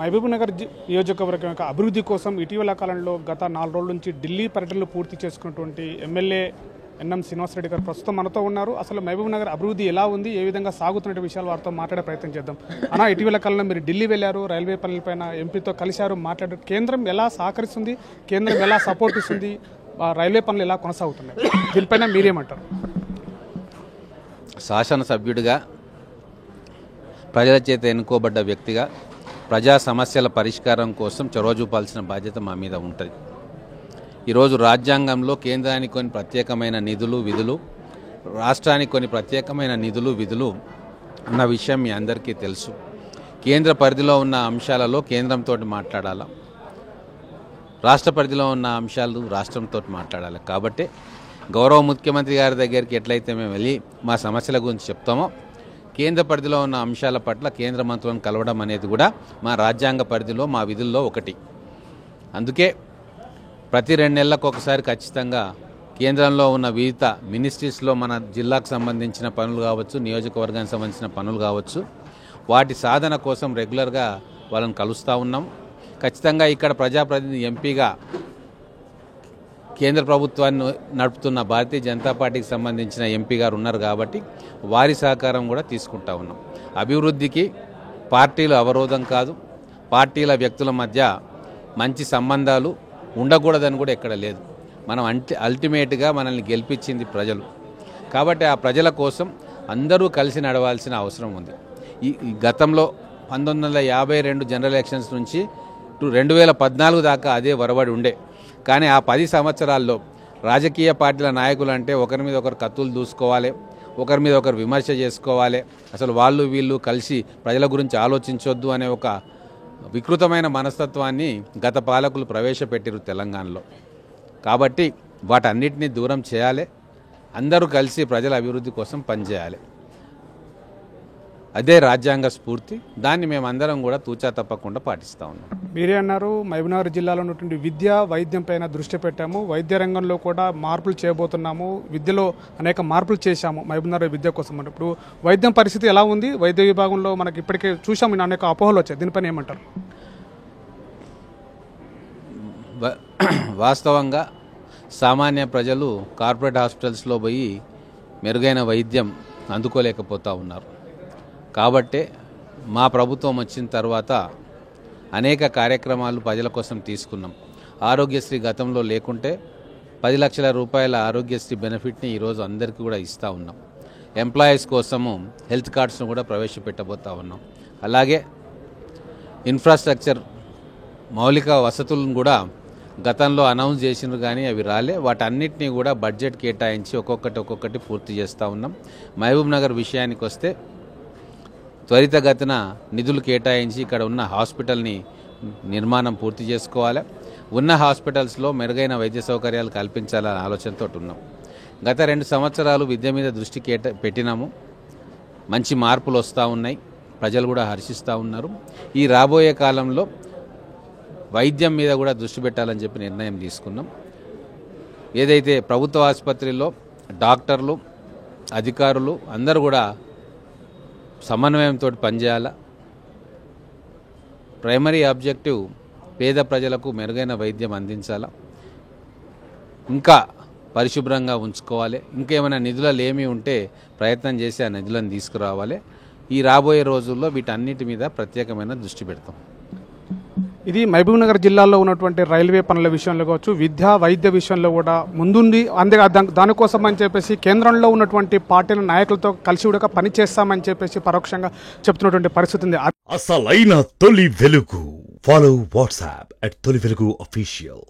మహబూబ్నగర్ నియోజకవర్గం యొక్క అభివృద్ధి కోసం ఇటీవల కాలంలో గత 4 రోజుల నుంచి ఢిల్లీ పర్యటనలు పూర్తి చేసుకున్నటువంటి ఎమ్మెల్యే ఎన్ఎం శ్రీనివాసరెడ్డి గారు ప్రస్తుతం మనతో ఉన్నారు. అసలు మహబూబ్నగర్ అభివృద్ధి ఎలా ఉంది, ఏ విధంగా సాగుతున్న విషయాలు వారితో మాట్లాడే ప్రయత్నం చేద్దాం. అన్న, ఇటీవల కాలంలో మీరు ఢిల్లీ వెళ్ళారు, రైల్వే పనులపైన ఎంపీతో కలిశారు, మాట్లాడారు. కేంద్రం ఎలా సహకరిస్తుంది, కేంద్రం ఎలా సపోర్ట్ ఇస్తుంది, రైల్వే పనులు ఎలా కొనసాగుతున్నాయి, దీనిపైన మీరేమంటారు? శాసనసభ్యుడిగా ప్రజల చేత ఎన్నుకోబడ్డ వ్యక్తిగా ప్రజా సమస్యల పరిష్కారం కోసం చొరవ చూపాల్సిన బాధ్యత మా మీద ఉంటుంది. ఈరోజు రాజ్యాంగంలో కేంద్రానికి కొన్ని ప్రత్యేకమైన నిధులు విధులు, రాష్ట్రానికి కొన్ని ప్రత్యేకమైన నిధులు విధులు ఉన్న విషయం మీ అందరికీ తెలుసు. కేంద్ర పరిధిలో ఉన్న అంశాలలో కేంద్రంతో మాట్లాడాలి, రాష్ట్ర పరిధిలో ఉన్న అంశాలు రాష్ట్రంతో మాట్లాడాలి. కాబట్టి గౌరవ ముఖ్యమంత్రి గారి దగ్గరికి ఎట్లయితే మేము వెళ్ళి మా సమస్యల గురించి చెప్తామో, కేంద్ర పరిధిలో ఉన్న అంశాల పట్ల కేంద్ర మంత్రులను కలవడం అనేది కూడా మా రాజ్యాంగ పరిధిలో మా విధుల్లో ఒకటి. అందుకే ప్రతి 2 నెలలకు ఒకసారి ఖచ్చితంగా కేంద్రంలో ఉన్న వివిధ మినిస్ట్రీస్లో మన జిల్లాకు సంబంధించిన పనులు కావచ్చు, నియోజకవర్గానికి సంబంధించిన పనులు కావచ్చు, వాటి సాధన కోసం రెగ్యులర్గా వాళ్ళని కలుస్తూ ఉన్నాం. ఖచ్చితంగా ఇక్కడ ప్రజాప్రతినిధి ఎంపీగా కేంద్ర ప్రభుత్వాన్ని నడుపుతున్న భారతీయ జనతా పార్టీకి సంబంధించిన ఎంపీ గారు ఉన్నారు కాబట్టి వారి సహకారం కూడా తీసుకుంటా ఉన్నాం. అభివృద్ధికి పార్టీలు అవరోధం కాదు, పార్టీల వ్యక్తుల మధ్య మంచి సంబంధాలు ఉండకూడదని కూడా ఎక్కడ లేదు. మనం అల్టిమేట్గా మనల్ని గెలిపించింది ప్రజలు కాబట్టి ఆ ప్రజల కోసం అందరూ కలిసి నడవాల్సిన అవసరం ఉంది. ఈ గతంలో 1952 జనరల్ ఎలక్షన్స్ నుంచి 2014 దాకా అదే వరవడి ఉండే. కానీ ఆ 10 సంవత్సరాల్లో రాజకీయ పార్టీల నాయకులు అంటే ఒకరి మీద ఒకరు కత్తులు దూసుకోవాలి, ఒకరి మీద ఒకరు విమర్శ చేసుకోవాలి, అసలు వాళ్ళు వీళ్ళు కలిసి ప్రజల గురించి ఆలోచించొద్దు అనే ఒక వికృతమైన మనస్తత్వాన్ని గత పాలకులు ప్రవేశపెట్టారు తెలంగాణలో. కాబట్టి వాటన్నిటినీ దూరం చేయాలి, అందరూ కలిసి ప్రజల అభివృద్ధి కోసం పనిచేయాలి. అదే రాజ్యాంగ స్ఫూర్తి. దాన్ని మేమందరం కూడా తూచా తప్పకుండా పాటిస్తూ ఉన్నాం. మీరే అన్నారు, మహబూబ్నగర్ జిల్లాలో ఉన్నటువంటి విద్య వైద్యం పైన దృష్టి పెట్టాము, వైద్య రంగంలో కూడా మార్పులు చేయబోతున్నాము, విద్యలో అనేక మార్పులు చేశాము మహబూబ్నగర్ విద్య కోసం. ఇప్పుడు వైద్యం పరిస్థితి ఎలా ఉంది? వైద్య విభాగంలో మనకి ఇప్పటికే చూసాము అనేక అపోహలు వచ్చాయి, దీనిపైన ఏమంటారు? వాస్తవంగా సామాన్య ప్రజలు కార్పొరేట్ హాస్పిటల్స్లో పోయి మెరుగైన వైద్యం అందుకోలేకపోతూ ఉన్నారు. కాబట్టే మా ప్రభుత్వం వచ్చిన తర్వాత అనేక కార్యక్రమాలు ప్రజల కోసం తీసుకున్నాం. ఆరోగ్యశ్రీ గతంలో లేకుంటే 10 లక్షల రూపాయల ఆరోగ్యశ్రీ బెనిఫిట్ని ఈరోజు అందరికీ కూడా ఇస్తూ ఉన్నాం. ఎంప్లాయీస్ కోసము హెల్త్ కార్డ్స్ను కూడా ప్రవేశపెట్టబోతూ ఉన్నాం. అలాగే ఇన్ఫ్రాస్ట్రక్చర్ మౌలిక వసతులను కూడా గతంలో అనౌన్స్ చేసినారు కానీ అవి రాలే. వాటన్నిటినీ కూడా బడ్జెట్ కేటాయించి ఒక్కొక్కటి పూర్తి చేస్తూ ఉన్నాం. మహబూబ్నగర్ విషయానికి వస్తే త్వరితగతిన నిధులు కేటాయించి ఇక్కడ ఉన్న హాస్పిటల్ని నిర్మాణం పూర్తి చేసుకోవాలి. ఉన్న హాస్పిటల్స్లో మెరుగైన వైద్య సౌకర్యాలు కల్పించాలనే ఆలోచనతో ఉన్నాం. గత 2 సంవత్సరాలు విద్య మీద దృష్టి పెట్టినాము, మంచి మార్పులు వస్తూ ఉన్నాయి, ప్రజలు కూడా హర్షిస్తూ ఉన్నారు. ఈ రాబోయే కాలంలో వైద్యం మీద కూడా దృష్టి పెట్టాలని చెప్పి నిర్ణయం తీసుకున్నాం. ఏదైతే ప్రభుత్వ ఆసుపత్రిలో డాక్టర్లు అధికారులు అందరూ కూడా సమన్వయంతో పనిచేయాలా. ప్రైమరీ ఆబ్జెక్టివ్ పేద ప్రజలకు మెరుగైన వైద్యం అందించాలా, ఇంకా పరిశుభ్రంగా ఉంచుకోవాలి, ఇంకేమైనా నిధులు ఏమీ ఉంటే ప్రయత్నం చేసి ఆ నిధులను తీసుకురావాలి. ఈ రాబోయే రోజుల్లో వీటన్నిటి మీద ప్రత్యేకమైన దృష్టి పెడతాం. ఇది మహబూబ్నగర్ జిల్లాలో ఉన్నటువంటి రైల్వే పనుల విషయంలో కావచ్చు, విద్య వైద్య విషయంలో కూడా ముందుండి దానికోసం అని చెప్పేసి కేంద్రంలో ఉన్నటువంటి పార్టీల నాయకులతో కలిసి కూడా పని చేస్తామని చెప్పేసి పరోక్షంగా చెప్తున్నటువంటి పరిస్థితి ఉంది. అసలైన తొలి వెలుగు. ఫాలో వాట్సాప్ @తొలి వెలుగు official.